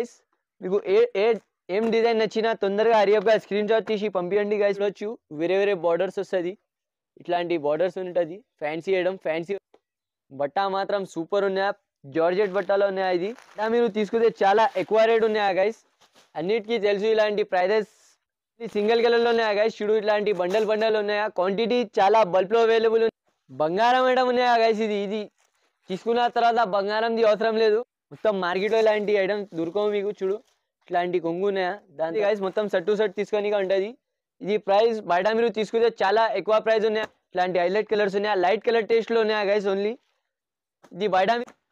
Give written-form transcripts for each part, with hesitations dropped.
Guys మీకు ఏ ఏ ఏం design నచ్చినా తొందరగా హరియప్గా స్క్రీన్ షాట్ తీసి పంపించండి గైస్. చూడొచ్చు వేరే వేరే బార్డర్స్ వస్తుంది, ఇట్లాంటి బార్డర్స్ ఉంటుంది. ఫ్యాన్సీ వేయడం ఫ్యాన్సీ బట్ట మాత్రం సూపర్ ఉన్నాయా, జార్జెట్ బట్టలో ఉన్నాయా. ఇది మీరు తీసుకుంటే చాలా ఎక్కువ రేట్ ఉన్నాయా గైస్, అన్నిటికీ తెలుసు. ఇలాంటి ప్రైజెస్ సింగిల్ కలర్లో ఉన్నాయా గైస్. చూడు ఇట్లాంటి బండల్ బండల్ ఉన్నాయా, క్వాంటిటీ చాలా బల్క్లో అవైలబుల్. బంగారం వేయడం ఉన్నాయా గైస్. ఇది తీసుకున్న తర్వాత బంగారంది అవసరం లేదు. మొత్తం మార్కెట్లో ఇలాంటి ఐటమ్స్ దొరకవు మీకు. చూడు ఇట్లాంటి కొంగు ఉన్నాయా, దాని గైస్ మొత్తం సెట్ టు సెట్ తీసుకొని ఉంటుంది. ఇది ప్రైస్ బయట మీరు తీసుకుంటే చాలా ఎక్కువ ప్రైస్ ఉన్నాయా. ఇట్లాంటి హైలైట్ కలర్స్ ఉన్నాయా, లైట్ కలర్ టేస్ట్లో ఉన్నాయా గైస్. ఓన్లీ ఇది బయట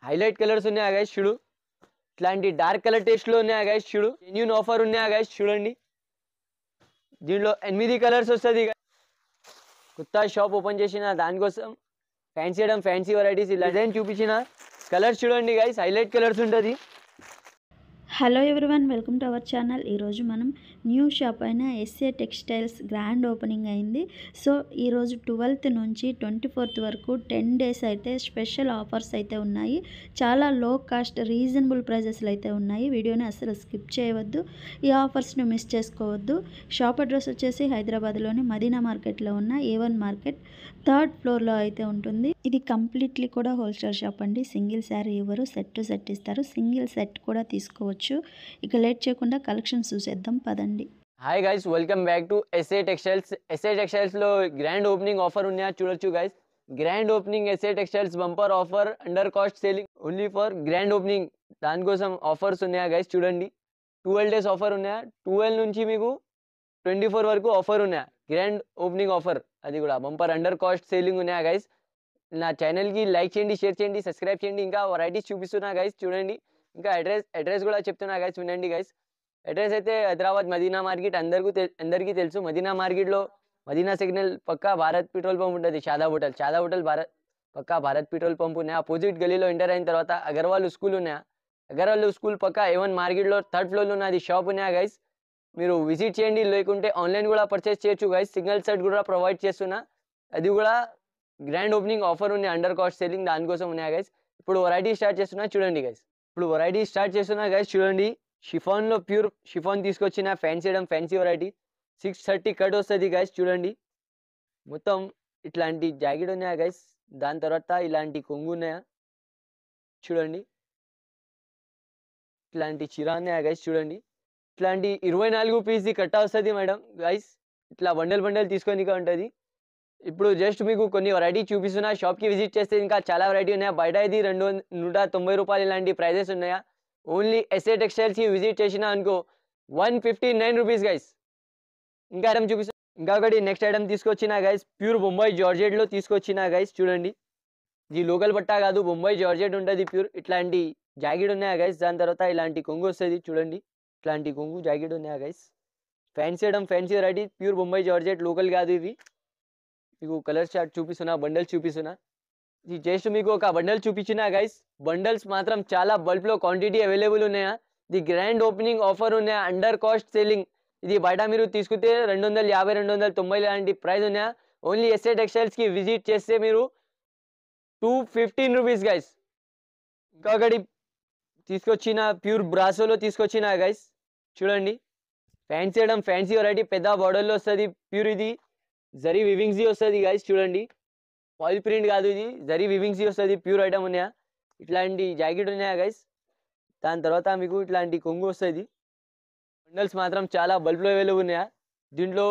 హైలైట్ కలర్స్ ఉన్నాయా గైస్. చూడు ఇట్లాంటి డార్క్ కలర్ టేస్ట్లో ఉన్నాయా గైస్. చూడు జెన్యూన్ ఆఫర్ ఉన్నాయా గైస్. చూడండి దీంట్లో 8 కలర్స్ వస్తుంది. కొత్త షాప్ ఓపెన్ చేసిన దానికోసం ఫ్యాన్సీ వెరైటీస్ ఇలా డిజైన్ చూపించిన కలర్స్ చూడండి గైస్, హైలైట్ కలర్స్ ఉంటుంది. Hello everyone, welcome to our channel. ఈరోజు మనం న్యూ షాప్ అయిన ఎస్ఏ టెక్స్టైల్స్ గ్రాండ్ ఓపెనింగ్ అయింది. సో ఈరోజు 12th నుంచి 24th వరకు 10 days అయితే స్పెషల్ ఆఫర్స్ అయితే ఉన్నాయి. చాలా లో కాస్ట్ రీజనబుల్ ప్రైజెస్లో అయితే ఉన్నాయి. వీడియోని అసలు స్కిప్ చేయవద్దు, ఈ ఆఫర్స్ని మిస్ చేసుకోవద్దు. షాప్ అడ్రస్ వచ్చేసి హైదరాబాద్లోని మదీనా మార్కెట్లో ఉన్న A1 మార్కెట్ 3rd ఫ్లోర్లో అయితే ఉంటుంది. ఇది కంప్లీట్లీ కూడా హోల్సేల్ షాప్ అండి. సింగిల్ శారీ ఇవ్వరు, సెట్ టు సెట్ ఇస్తారు. సింగిల్ సెట్ కూడా తీసుకోవచ్చు. ఇక లేట్ చేయకుండా కలెక్షన్స్ చూసేద్దాం పదండి. Hi guys, welcome back to SA textiles. SA టెక్స్టైల్స్లో గ్రాండ్ ఓపెనింగ్ ఆఫర్ ఉన్నాయా చూడొచ్చు guys. Grand opening SA textiles bumper offer, under cost selling only for grand opening. దానికోసం ఆఫర్స్ ఉన్నాయా గైస్. చూడండి 12 days ఆఫర్ ఉన్నాయా, 12 నుంచి మీకు 24 వరకు ఆఫర్ ఉన్నాయా. గ్రాండ్ ఓపెనింగ్ ఆఫర్, అది కూడా బంపర్ అండర్ కాస్ట్ సేలింగ్ ఉన్నాయా గైస్. నా ఛానల్కి లైక్ చేయండి, షేర్ చేయండి, సబ్స్క్రైబ్ చేయండి. ఇంకా వెరైటీస్ చూపిస్తున్నా గైస్ చూడండి. ఇంకా అడ్రస్ కూడా చెప్తున్నా గైస్, వినండి గైస్. అడ్రస్ అయితే హైదరాబాద్ మదీనా మార్కెట్, అందరికీ తెలుసు. మదీనా మార్కెట్లో మదీనా సిగ్నల్ పక్కా భారత్ పెట్రోల్ పంప్ ఉంటుంది. షాదా హోటల్ భారత్ పక్కా భారత్ పెట్రోల్ పంప్ ఉన్నాయా. అపోజిట్ గలీలో ఎంటర్ అయిన తర్వాత అగర్వాల్ స్కూల్ ఉన్నాయా. అగర్వాల్ స్కూల్ పక్కా A1 మార్కెట్లో 3rd ఫ్లోర్లో ఉన్నది షాప్ ఉన్నాయా గైస్. మీరు విజిట్ చేయండి, లేకుంటే ఆన్లైన్ కూడా పర్చేస్ చేయొచ్చు గైస్. సింగిల్ సెట్ కూడా ప్రొవైడ్ చేస్తున్నా, అది కూడా గ్రాండ్ ఓపెనింగ్ ఆఫర్ ఉంది, అండర్ కాస్ట్ సేలింగ్, దానికోసం ఉన్నాయా గైస్. ఇప్పుడు వెరైటీ స్టార్ట్ చేస్తున్నా చూడండి గైస్. చూడండి షిఫాన్లో ప్యూర్ షిఫాన్ తీసుకొచ్చిన ఫ్యాన్సీ వెరైటీ 630 కట్ వస్తుంది గైస్. చూడండి మొత్తం ఇట్లాంటి జాకెట్ ఉన్నాయా గైస్. దాని తర్వాత ఇలాంటి కొంగు ఉన్నాయా చూడండి. ఇట్లాంటి చీర ఉన్నాయా గైస్. చూడండి ఇట్లాంటి 24 పీస్ది కట్ట వస్తుంది మేడం గైస్. ఇట్లా బండల్ తీసుకొని ఉంటుంది. ఇప్పుడు జస్ట్ మీకు కొన్ని వెరైటీ చూపిస్తున్నా, షాప్కి విజిట్ చేస్తే ఇంకా చాలా వెరైటీ ఉన్నాయా. బయట ఇది 190 రూపాయలు ఇలాంటి ప్రైజెస్ ఉన్నాయా. ఓన్లీ ఎస్ఏ టెక్స్టైల్స్కి విజిట్ చేసిన అనుకో 159 రూపీస్ గైస్. ఇంకా ఐటమ్ చూపిస్తా. ఇంకా ఒకటి నెక్స్ట్ ఐటమ్ తీసుకొచ్చిన గైస్, ప్యూర్ బొంబాయి జార్జెట్లో తీసుకొచ్చిన గైస్. చూడండి ఇది లోకల్ బట్ట కాదు, బొంబాయి జార్జెట్ ఉంటుంది ప్యూర్. ఇట్లాంటి జాకెట్ ఉన్నాయా గైస్. దాని తర్వాత ఇలాంటి కొంగు వస్తుంది చూడండి. ఇట్లాంటి కొంగు జాకెట్ ఉన్నాయా guys. Fancy variety, pure Bombay georgette, local కాదు ఇవి. మీకు కలర్ చార్ట్ చూపిస్తున్నా, బండల్స్ చూపిస్తున్నా. ఇది జస్ట్ మీకు ఒక బండల్ చూపించిన గైస్. బండల్స్ మాత్రం చాలా బల్క్లో క్వాంటిటీ అవైలబుల్ ఉన్నాయా. ఇది గ్రాండ్ ఓపెనింగ్ ఆఫర్ ఉన్నాయా, అండర్ కాస్ట్ సేలింగ్. ఇది బయట మీరు తీసుకుంటే 250, 290 లాంటి ప్రైస్ ఉన్నాయా. ఓన్లీ ఎస్ఏ టెక్స్టైల్స్కి విజిట్ చేస్తే మీరు 215 రూపీస్ గైస్. ఇంకా ఒకటి తీసుకొచ్చిన ప్యూర్ బ్రాసోలో తీసుకొచ్చిన గైస్. చూడండి ఫ్యాన్సీ వెరైటీ, పెద్ద బార్డర్లో వస్తుంది ప్యూర్. ఇది జరీ వివింగ్సీ వస్తుంది గైస్. చూడండి ఫాయిల్ ప్రింట్ కాదు, ఇది జరీ వివింగ్సీ వస్తుంది. ప్యూర్ ఐటమ్ ఉన్నాయా. ఇట్లాంటి జాకెట్ ఉన్నాయా గైస్. దాని తర్వాత మీకు ఇట్లాంటి కొంగు వస్తుంది. బండల్స్ మాత్రం చాలా బల్క్లో అవైలబుల్ ఉన్నాయా. దీంట్లో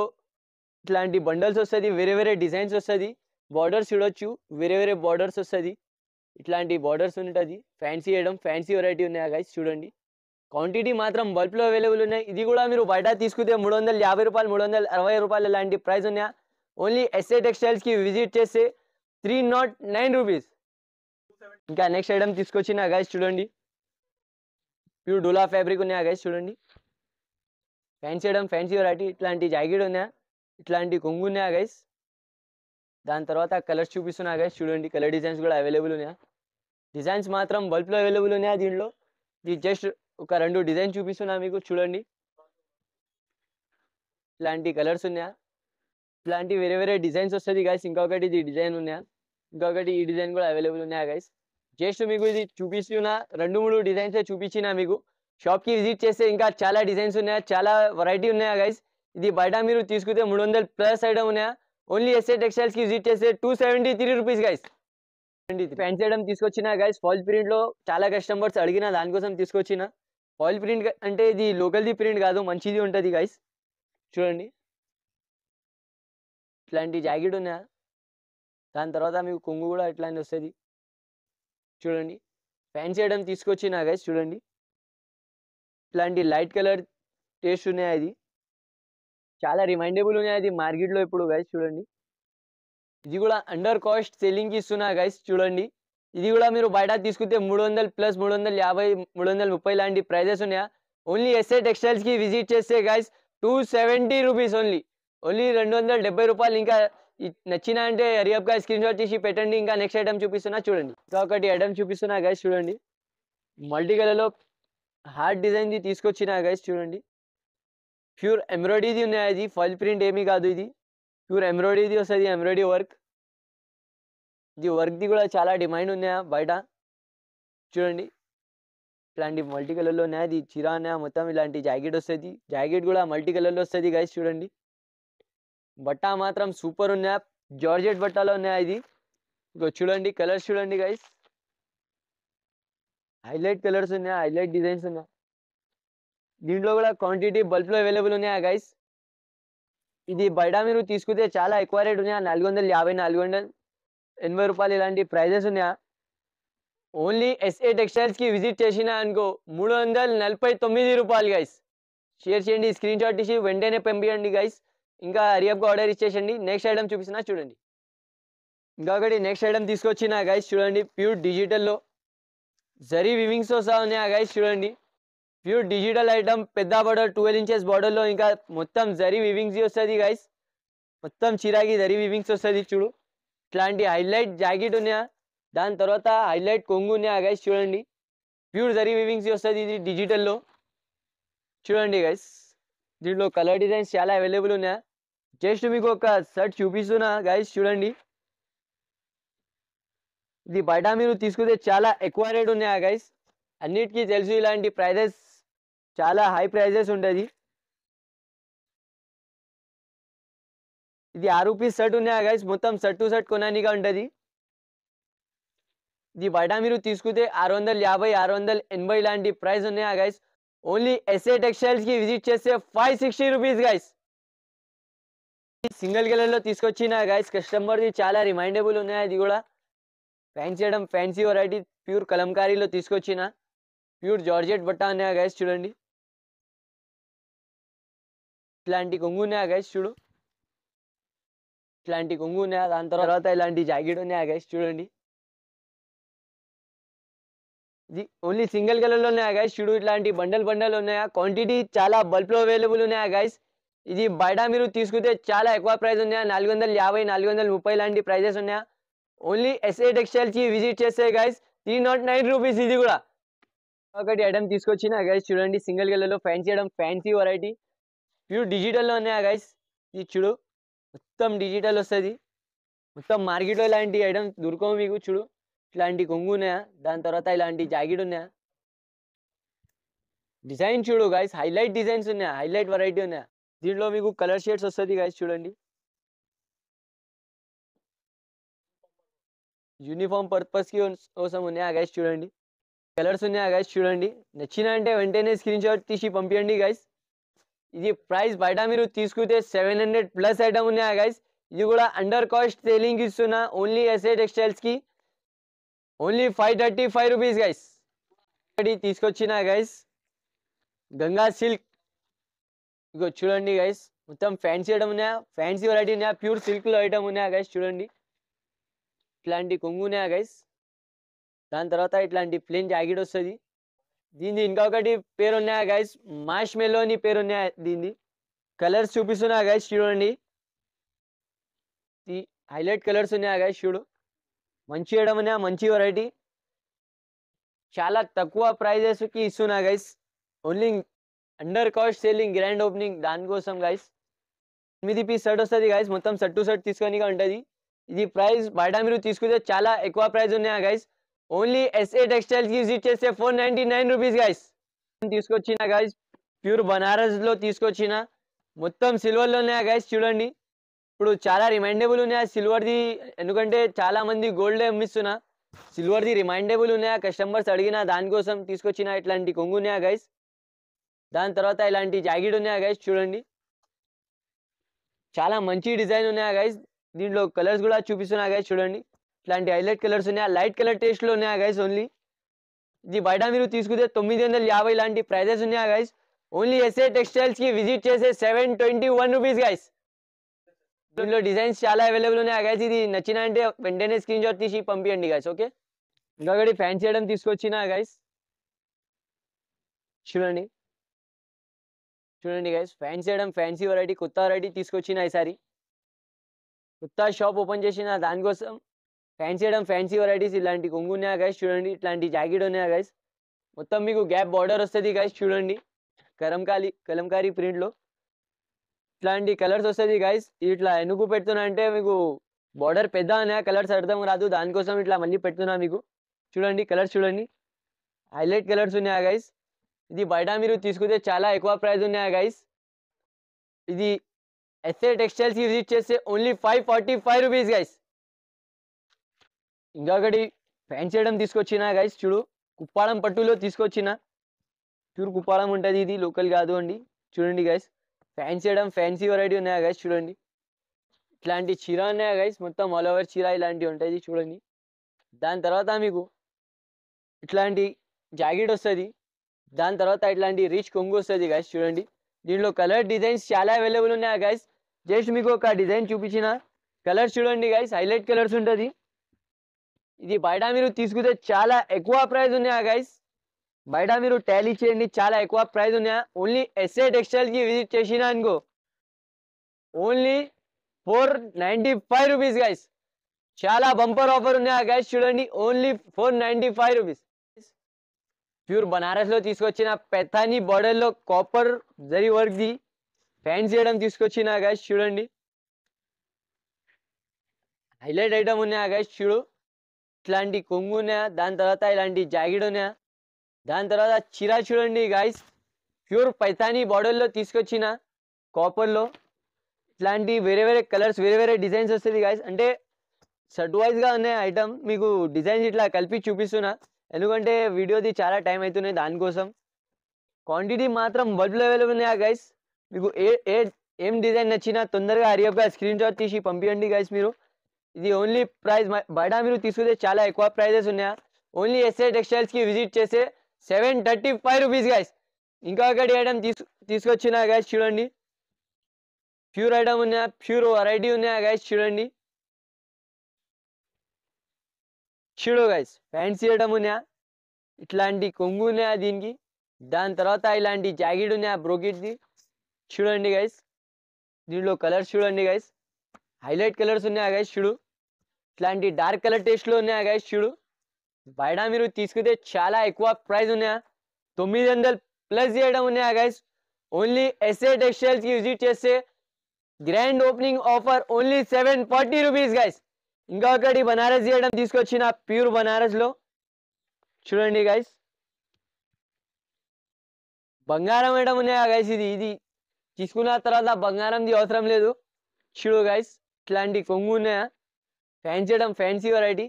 ఇట్లాంటి బండల్స్ వస్తుంది, వేరే వేరే డిజైన్స్ వస్తుంది. బార్డర్స్ చూడొచ్చు, వేరే బార్డర్స్ వస్తుంది. ఇట్లాంటి బార్డర్స్ ఉంటుంది. ఫ్యాన్సీ వెరైటీ ఉన్నాయా గైస్. చూడండి క్వాంటిటీ మాత్రం బల్క్లో అవైలబుల్ ఉన్నాయి. ఇది కూడా మీరు బయట తీసుకుంటే 350 రూపాయలు, 360 రూపాయలు ఇలాంటి ప్రైస్ ఉన్నాయా. ఓన్లీ ఎస్ఏ టెక్స్టైల్స్కి విజిట్ చేస్తే 309 రూపీస్. ఇంకా నెక్స్ట్ ఐటమ్ తీసుకొచ్చిన గైస్. చూడండి ప్యూర్ డోలా ఫ్యాబ్రిక్ ఉన్నాయా గైస్. చూడండి ఫ్యాన్సీ వెరైటీ, ఇట్లాంటి జాకెట్ ఉన్నాయా, ఇట్లాంటి కొంగు ఉన్నాయా గైస్. దాని తర్వాత కలర్స్ చూపిస్తున్నా గైస్. చూడండి కలర్ డిజైన్స్ కూడా అవైలబుల్ ఉన్నాయా. డిజైన్స్ మాత్రం బల్క్లో అవైలబుల్ ఉన్నాయా. దీంట్లో ఇది జస్ట్ ఒక 2 డిజైన్ చూపిస్తున్నా మీకు. చూడండి ఇట్లాంటి కలర్స్ ఉన్నాయా, ఇట్లాంటి వేరే డిజైన్స్ వస్తుంది గైస్. ఇంకొకటి ఇది డిజైన్ ఉన్నాయా, ఇంకొకటి ఈ డిజైన్ కూడా అవైలబుల్ ఉన్నాయా గైస్. జస్ట్ మీకు ఇది చూపిస్తున్నా, 2-3 డిజైన్సే చూపించినా మీకు. షాప్కి విజిట్ చేస్తే ఇంకా చాలా డిజైన్స్ ఉన్నాయా, చాలా వెరైటీ ఉన్నాయా గైస్. ఇది బయట మీరు తీసుకుంటే 300+ ఐటమ్ ఉన్నాయా. ఓన్లీ ఎస్ఏ టెక్స్టైల్స్కి విజిట్ చేస్తే 273 రూపీస్ గైస్. ఫ్యాన్సీ ఐటమ్ తీసుకొచ్చిన గైస్, ఫాయిల్ ప్రింట్లో చాలా కస్టమర్స్ అడిగిన దానికోసం తీసుకొచ్చిన. ఫాయిల్ ప్రింట్ అంటే ఇది లోకల్ది ప్రింట్ కాదు, మంచిది ఉంటుంది గైస్. చూడండి ఇట్లాంటి జాకెట్ ఉన్నాయా. దాని తర్వాత మీకు కొంగు కూడా ఇట్లాంటి వస్తుంది. చూడండి ఫ్యాన్సీ ఐటమ్ తీసుకొచ్చిన గైస్. చూడండి ఇట్లాంటి లైట్ కలర్ టేస్ట్ ఉన్నాయి. అది చాలా రిమైండబుల్ ఉన్నాయి అది మార్కెట్లో ఇప్పుడు గైస్. చూడండి ఇది కూడా అండర్ కాస్ట్ సెల్లింగ్కి ఇస్తున్నా గైస్. చూడండి ఇది కూడా మీరు బయట తీసుకుంటే 300+, 350, 330 లాంటి ప్రైజెస్ ఉన్నాయా. ఓన్లీ ఎస్ఏ టెక్స్టైల్స్కి విజిట్ చేస్తే గైస్ 270 రూపీస్ ఓన్లీ 270 రూపాయలు. ఇంకా నచ్చిన అంటే హరియప్గా స్క్రీన్ షాట్ తీసి పెట్టండి. ఇంకా నెక్స్ట్ ఐటమ్ చూపిస్తున్నా చూడండి. ఇంకా ఒకటి ఐటమ్ చూపిస్తున్నా గైస్. చూడండి మల్టీ కలర్లో హార్ట్ డిజైన్ది తీసుకొచ్చిన గైస్. చూడండి ప్యూర్ ఎంబ్రాయిడరీది ఉన్నాయి. అది ఫాయిల్ ప్రింట్ ఏమీ కాదు, ఇది ప్యూర్ ఎంబ్రాయిడరీది వస్తుంది. ఎంబ్రాయిడరీ వర్క్, ఇది వర్క్ది కూడా చాలా డిమాండ్ ఉన్నాయా బయట. చూడండి ఇట్లాంటి మల్టీ కలర్లో ఉన్నాయి. అది చీర ఉన్నాయా మొత్తం ఇలాంటి జాకెట్ వస్తుంది. జాకెట్ కూడా మల్టీ కలర్లో వస్తుంది గైస్. చూడండి బట్ట మాత్రం సూపర్ ఉన్నాయా, జార్జెట్ బట్టలో ఉన్నాయా. ఇది ఇంకో చూడండి కలర్స్ చూడండి గైస్, హైలైట్ కలర్స్ ఉన్నాయా, హైలైట్ డిజైన్స్ ఉన్నాయి. దీంట్లో కూడా క్వాంటిటీ బల్క్లో అవైలబుల్ ఉన్నాయా గైస్. ఇది బయట మీరు తీసుకుంటే చాలా ఎక్కువ రేట్ ఉన్నాయా, 450, 480 రూపాయలు ఇలాంటి ప్రైజెస్ ఉన్నాయా. ఓన్లీ ఎస్ఏ టెక్స్టైల్స్కి విజిట్ చేసిన అనుకో 349 రూపాయలు గైస్. షేర్ చేయండి, స్క్రీన్ షాట్ తీసి వెంటనే పంపించండి గైస్. ఇంకా హరియప్గా ఆర్డర్ ఇచ్చేసండి. నెక్స్ట్ ఐటమ్ చూపిస్తున్నా చూడండి. ఇంకొకటి నెక్స్ట్ ఐటమ్ తీసుకొచ్చిన గైస్. చూడండి ప్యూర్ డిజిటల్లో జరీ వివింగ్స్తో సహా ఉన్నాయా గైస్. చూడండి ప్యూర్ డిజిటల్ ఐటమ్, పెద్ద బార్డర్ 12 ఇంచెస్ బార్డర్లో ఇంకా మొత్తం జరీ వివింగ్స్ వస్తుంది గైస్. మొత్తం చీరాకి జరీ వివింగ్స్ వస్తుంది. చూడు ఇట్లాంటి హైలైట్ జాకెట్ ఉన్నాయా. దాని తర్వాత హైలైట్ కొంగు ఉన్నాయా గైస్. చూడండి ప్యూర్ జరీ వివింగ్స్ వస్తుంది ఇది డిజిటల్లో. చూడండి గైస్ దీంట్లో కలర్ డిజైన్స్ చాలా అవైలబుల్ ఉన్నాయా. జస్ట్ మీకు ఒక షర్ట్ చూపిస్తున్నా గైస్. చూడండి ఇది బయట మీరు తీసుకుంటే చాలా ఎక్కువ రేట్ ఉన్నాయా గైస్. అన్నిటికీ తెలుసు ఇలాంటి ప్రైజెస్ చాలా హై ప్రైజెస్ ఉంటుంది. ఇది 6 రూపీస్ షర్ట్ ఉన్నాయా గైస్. మొత్తం షర్ట్ టు షర్ట్ కొనానిగా ఉంటుంది. ఇది బయట మీరు తీసుకుంటే 650, 680 లాంటి ప్రైస్ ఉన్నాయా గైస్. ఓన్లీ ఎస్ఏ టెక్స్టైల్స్కి విజిట్ చేస్తే 560 రూపీస్ గైస్. సింగిల్ కలర్లో తీసుకొచ్చిన గైస్ కస్టమర్ది చాలా రిమైండబుల్ ఉన్నాయి. ఇది కూడా fancy item, fancy variety pure కలంకారీలో తీసుకొచ్చిన ప్యూర్ జార్జెట్ బట్ట ఉన్నాయా గైస్. చూడండి ఇట్లాంటి కొంగు ఉన్నాయా గైస్. చూడు ఇట్లాంటి కొంగు ఉన్నాయా. దాని తర్వాత ఇలాంటి జాకెట్ ఉన్నాయా గైస్. చూడండి ఇది ఓన్లీ సింగిల్ కలర్లో ఉన్నాయా గైస్. చూడు ఇట్లాంటి బండల్ ఉన్నాయా. క్వాంటిటీ చాలా బల్క్లో అవైలబుల్ ఉన్నాయా గైస్. ఇది బయట మీరు తీసుకుంటే చాలా ఎక్కువ ప్రైస్ ఉన్నాయా, 450, 430 లాంటి ప్రైజెస్ ఉన్నాయా. ఓన్లీ ఎస్ఏ టెక్స్టైల్స్కి విజిట్ చేస్తే గైస్ 309 రూపీస్. ఇది కూడా ఒకటి ఐటమ్ తీసుకొచ్చిన గైస్. చూడండి సింగిల్ కలర్లో fancy item, fancy variety pure డిజిటల్లో ఉన్నాయా గైస్. ఇది చూడు మొత్తం డిజిటల్ వస్తుంది. మొత్తం మార్కెట్లో ఇలాంటి ఐటమ్స్ దొరకవు మీకు. చూడు ఇట్లాంటి కొంగు ఉన్నాయా. దాని తర్వాత ఇలాంటి జాకెట్ ఉన్నాయా. డిజైన్ చూడు గైస్, హైలైట్ డిజైన్స్ ఉన్నాయా, హైలైట్ వెరైటీ ఉన్నాయా. దీంట్లో మీకు కలర్ షేడ్స్ వస్తుంది గైస్. చూడండి యూనిఫామ్ పర్పస్కి కోసం ఉన్నాయా గైస్. చూడండి కలర్స్ ఉన్నాయా గైస్. చూడండి నచ్చిన అంటే వెంటనే స్క్రీన్ షాట్ తీసి పంపించండి గైస్. ఇది ప్రైస్ బయట మీరు తీసుకుంటే 700+ ఐటమ్ ఉన్నాయా గైస్. ఇది కూడా అండర్ కాస్ట్ సేలింగ్ ఇస్తున్నా ఓన్లీ ఎస్ఏ టెక్స్టైల్స్కి. Only 535 rupees guys. ఒకటి తీసుకొచ్చిన గైస్ గంగా సిల్క్. ఇగో చూడండి గైస్ మొత్తం ఫ్యాన్సీ ఐటమ్ ఉన్నాయా, ఫ్యాన్సీ వెరైటీ ఉన్నాయా, ప్యూర్ సిల్క్లో ఐటమ్ ఉన్నాయా గైస్. చూడండి ఇట్లాంటి కొంగు ఉన్నాయా గైస్. దాని తర్వాత ఇట్లాంటి ప్లేన్ జాకెట్ వస్తుంది. దీనిది ఇంకొకటి పేరు ఉన్నాయా గైస్, మాష్ మెలో అని పేరు ఉన్నాయా. దీనిది కలర్స్ చూపిస్తున్నా గైస్. చూడండి ఈ హైలైట్ కలర్స్ ఉన్నాయా గైస్. చూడు మంచి ఐటమ్ ఉన్నాయా, మంచి వెరైటీ, చాలా తక్కువ ప్రైజెస్కి ఇస్తున్నా guys. Only under cost selling grand opening దానికోసం గైస్. 8 పీస్ షర్ట్ వస్తుంది గైస్. మొత్తం షర్ట్ టు షర్ట్ తీసుకొని ఉంటుంది. ఇది ప్రైస్ బయట మీరు తీసుకుంటే చాలా ఎక్కువ ప్రైస్ ఉన్నాయా గైస్. ఓన్లీ ఎస్ఏ టెక్స్టైల్స్కి విజిట్ చేస్తే 499 రూపీస్ గైస్. తీసుకొచ్చిన గైస్ ప్యూర్ బనారస్ లో తీసుకొచ్చిన మొత్తం సిల్వర్ లో ఉన్నాయి గైస్ చూడండి. ఇప్పుడు చాలా రిమైండబుల్ ఉన్నాయి సిల్వర్ది, ఎందుకంటే చాలా మంది గోల్డ్ అమ్మిస్తున్నా, సిల్వర్ది రిమైండబుల్ ఉన్నాయా కస్టమర్స్ అడిగిన దానికోసం తీసుకొచ్చిన ఇట్లాంటి కొంగు ఉన్నాయా గైస్. దాని తర్వాత ఇలాంటి జాకెట్ ఉన్నాయా గైస్ చూడండి, చాలా మంచి డిజైన్ ఉన్నాయా గైస్. దీంట్లో కలర్స్ కూడా చూపిస్తున్నా గైస్ చూడండి, ఇట్లాంటి హైలైట్ కలర్స్ ఉన్నాయా, లైట్ కలర్ టేస్ట్ లో ఉన్నాయా గైస్. ఓన్లీ ఇది బయట మీరు తీసుకుంటే 950 ఇలాంటి ప్రైజెస్ ఉన్నాయా గైస్. ఓన్లీ ఎస్ఏ టెక్స్టైల్స్ కి విజిట్ చేసే 721 రూపీస్ గైస్. దీంట్లో డిజైన్స్ చాలా అవైలబుల్ ఉన్నాయి గైస్. ఇది నచ్చిన అంటే వెంటనే స్క్రీన్ షాట్ తీసి పంపించండి గైస్. ఓకే, ఇంకొకటి ఫ్యాన్సీ ఐటమ్ తీసుకొచ్చిన గైస్ చూడండి. చూడండి guys, fancy item, fancy variety, కొత్త వెరైటీ తీసుకొచ్చిన ఈసారి. కొత్త షాప్ ఓపెన్ చేసిన దానికోసం ఫ్యాన్సీ ఐటమ్, ఫ్యాన్సీ వెరైటీస్, ఇలాంటి కొంగు ఉన్నాయా గైస్ చూడండి, ఇట్లాంటి జాకెట్ ఉన్నాయా గైస్. మొత్తం మీకు గ్యాప్ బార్డర్ వస్తుంది గైస్ చూడండి, కలంకారీ ప్రింట్ లో ఇట్లాంటి కలర్స్ వస్తుంది గైస్. ఇట్లా ఎందుకు పెడుతున్నా అంటే మీకు బార్డర్ పెద్ద ఉన్నాయా, కలర్స్ అర్థం రాదు, దానికోసం ఇట్లా మళ్ళీ పెడుతున్నా మీకు. చూడండి కలర్స్ చూడండి, హైలైట్ కలర్స్ ఉన్నాయా గైస్. ఇది బయట మీరు తీసుకుంటే చాలా ఎక్కువ ప్రైస్ ఉన్నాయా గైస్. ఇది ఎస్ఏ టెక్స్టైల్స్ కి విజిట్ చేస్తే ఓన్లీ 545 రూపీస్ గైస్. ఇంకొకటి ఫ్యాన్సీ ఐటమ్ తీసుకొచ్చిన గైస్ చూడు, కుప్పాడం పట్టులో తీసుకొచ్చిన, ప్యూర్ కుప్పాడం ఉంటుంది, ఇది లోకల్ కాదు అండి. చూడండి guys, fancy item, fancy variety ఉన్నాయా గైస్ చూడండి. ఇట్లాంటి చీర ఉన్నాయా గైస్, మొత్తం ఆల్ ఓవర్ చీర ఇలాంటివి ఉంటుంది చూడండి. దాని తర్వాత మీకు ఇట్లాంటి జాకెట్ వస్తుంది, దాని తర్వాత ఇట్లాంటి రిచ్ కొంగు వస్తుంది గైస్ చూడండి. దీంట్లో కలర్ డిజైన్స్ చాలా అవైలబుల్ ఉన్నాయా గైస్. జస్ట్ మీకు ఒక డిజైన్ చూపించిన, కలర్స్ చూడండి గైస్, హైలైట్ కలర్స్ ఉంటుంది. ఇది బయట మీరు తీసుకుంటే చాలా ఎక్కువ ప్రైస్ ఉన్నాయా గైస్. బయట మీరు టాలీ చేయండి, చాలా ఎక్కువ ప్రైస్ ఉన్నాయా. ఓన్లీ ఎస్ఏ టెక్స్టైల్ కి విజిట్ చేసిన అనుకో ఓన్లీ 495 రూపీస్ గైస్. చాలా బంపర్ ఆఫర్ ఉన్నాయా గైస్ చూడండి, ఓన్లీ 495 రూపీస్. ప్యూర్ బనారస్ లో తీసుకొచ్చిన పెథానీ బార్డర్ లో copper zari work the fancy item తీసుకొచ్చిన గైస్ చూడండి, హైలైట్ ఐటమ్ ఉన్నాయా గైస్ చూడు. ఇట్లాంటి కొంగు ఉన్నాయా, దాని తర్వాత ఇలాంటి జాకెట్ ఉన్నాయా, దాని తర్వాత చీర చూడండి గైస్, ప్యూర్ పైథానీ బార్డర్ లో తీసుకొచ్చిన కాపర్ లో ఇట్లాంటి వేరే వేరే కలర్స్, వేరే వేరే డిజైన్స్ వస్తుంది గైస్. అంటే షర్ట్ వైజ్ గా ఉన్నాయి ఐటమ్, మీకు డిజైన్స్ ఇట్లా కలిపి చూపిస్తున్నా, ఎందుకంటే వీడియోది చాలా టైం అవుతున్నాయి దానికోసం. క్వాంటిటీ మాత్రం బల్బ్ అవైలబుల్ ఉన్నాయా గైస్. మీకు ఏం డిజైన్ నచ్చినా తొందరగా హరియప్గా స్క్రీన్ షాట్ తీసి పంపించండి గైస్ మీరు. ఇది ఓన్లీ ప్రైస్ బయట మీరు తీసుకుంటే చాలా ఎక్కువ ప్రైజెస్ ఉన్నాయా. ఓన్లీ ఎస్ఏ టెక్స్టైల్స్ కి విజిట్ చేస్తే 735 రూపీస్ గైస్. ఇంకొకటి ఐటమ్ తీసుకొచ్చిన గైస్ చూడండి, ప్యూర్ ఐటమ్ ఉన్నాయా, ప్యూర్ వెరైటీ ఉన్నాయా గైస్ చూడండి. చూడు గైస్, ఫ్యాన్సీ ఐటమ్ ఉన్నాయా, ఇట్లాంటి కొంగు ఉన్నాయా దీనికి, దాని తర్వాత ఇలాంటి జాకెట్ ఉన్నాయా బ్రోకెట్ది చూడండి గైస్. దీంట్లో కలర్స్ చూడండి గైస్, హైలైట్ కలర్స్ ఉన్నాయా గైస్ చూడు, ఇట్లాంటి డార్క్ కలర్ టేస్ట్ లో ఉన్నాయా గైస్ చూడు. బయట మీరు తీసుకుంటే చాలా ఎక్కువ ప్రైస్ ఉన్నాయా, 900+ చేయడం ఉన్నాయా గైస్. ఓన్లీ ఎస్ఏ టెక్స్టైల్స్ కి విజిట్ చేస్తే grand opening offer only 740 rupees guys. ఇంకొకటి బనారస్ చేయడం తీసుకొచ్చిన ప్యూర్ బనారస్ లో చూడండి గైస్, బంగారం వేయడం ఉన్నాయా గైస్. ఇది తీసుకున్న తర్వాత బంగారంది అవసరం లేదు. చూడు గైస్, ఇట్లాంటి కొంగు ఉన్నాయా, ఫ్యాన్సీ ఐటమ్, ఫ్యాన్సీ వెరైటీ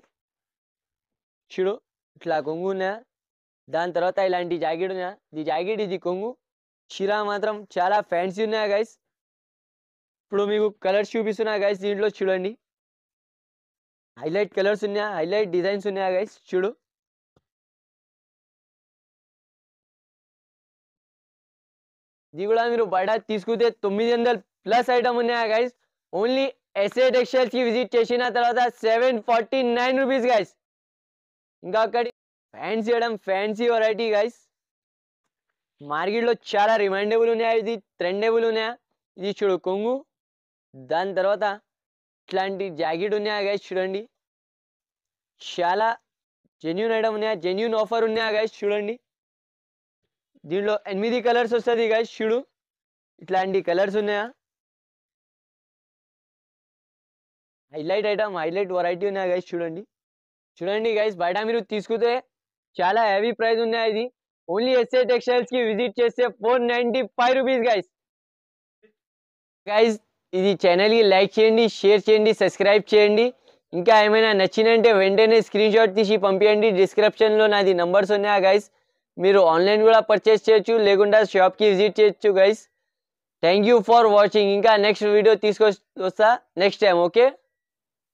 చూడు, ఇట్లా కొంగు ఉన్నాయా, దాని తర్వాత ఇలాంటి జాకెట్ ఉన్నాయా, ఇది జాకెట్, ఇది కొంగు, చీర మాత్రం చాలా ఫ్యాన్సీ ఉన్నాయా గైస్. ఇప్పుడు మీకు కలర్స్ చూపిస్తున్నా గైస్, దీంట్లో చూడండి హైలైట్ కలర్స్ ఉన్నాయా, హైలైట్ డిజైన్స్ ఉన్నాయా గైస్ చూడు. ఇది కూడా మీరు బయట తీసుకుంటే 900+ ఐటమ్ ఉన్నాయా గైస్. ఓన్లీ ఎస్ఏ టెక్స్టైల్స్ కి విజిట్ చేసిన తర్వాత 749 రూపీస్ గైస్. ఇంకా అక్కడి fancy item, fancy variety guys, మార్కెట్లో చాలా రిమైండబుల్ ఉన్నాయా, ఇది ట్రెండబుల్ ఉన్నాయా. ఇది చూడు కొంగు, దాని తర్వాత ఇట్లాంటి జాకెట్ ఉన్నాయా గైస్ చూడండి, చాలా జెన్యూన్ ఐటమ్ ఉన్నాయా, జెన్యూన్ ఆఫర్ ఉన్నాయా గైస్ చూడండి. దీంట్లో 8 కలర్స్ వస్తుంది గైస్ చూడు, ఇట్లాంటి కలర్స్ ఉన్నాయా, హైలైట్ ఐటమ్, హైలైట్ వెరైటీ ఉన్నాయా గైస్ చూడండి. చూడండి గైస్, బయట మీరు తీసుకుంటే చాలా హెవీ ప్రైస్ ఉన్నాయా. ఇది ఓన్లీ ఎస్ఏ టెక్స్టైల్స్ కి విజిట్ చేస్తే 495 రూపీస్ గైస్. గైస్ ఇది ఛానల్ కి లైక్ చేయండి, షేర్ చేయండి, సబ్స్క్రైబ్ చేయండి. ఇంకా ఏమైనా నచ్చినంటే వెంటనే స్క్రీన్ షాట్ తీసి పంపించండి. డిస్క్రిప్షన్లో నాది నంబర్స్ ఉన్నాయా గైస్, మీరు ఆన్లైన్ కూడా పర్చేస్ చేయొచ్చు, లేకుండా షాప్కి విజిట్ చేయొచ్చు guys. Thank you for watching. ఇంకా నెక్స్ట్ వీడియో తీసుకొస్తా నెక్స్ట్ టైం. ఓకే.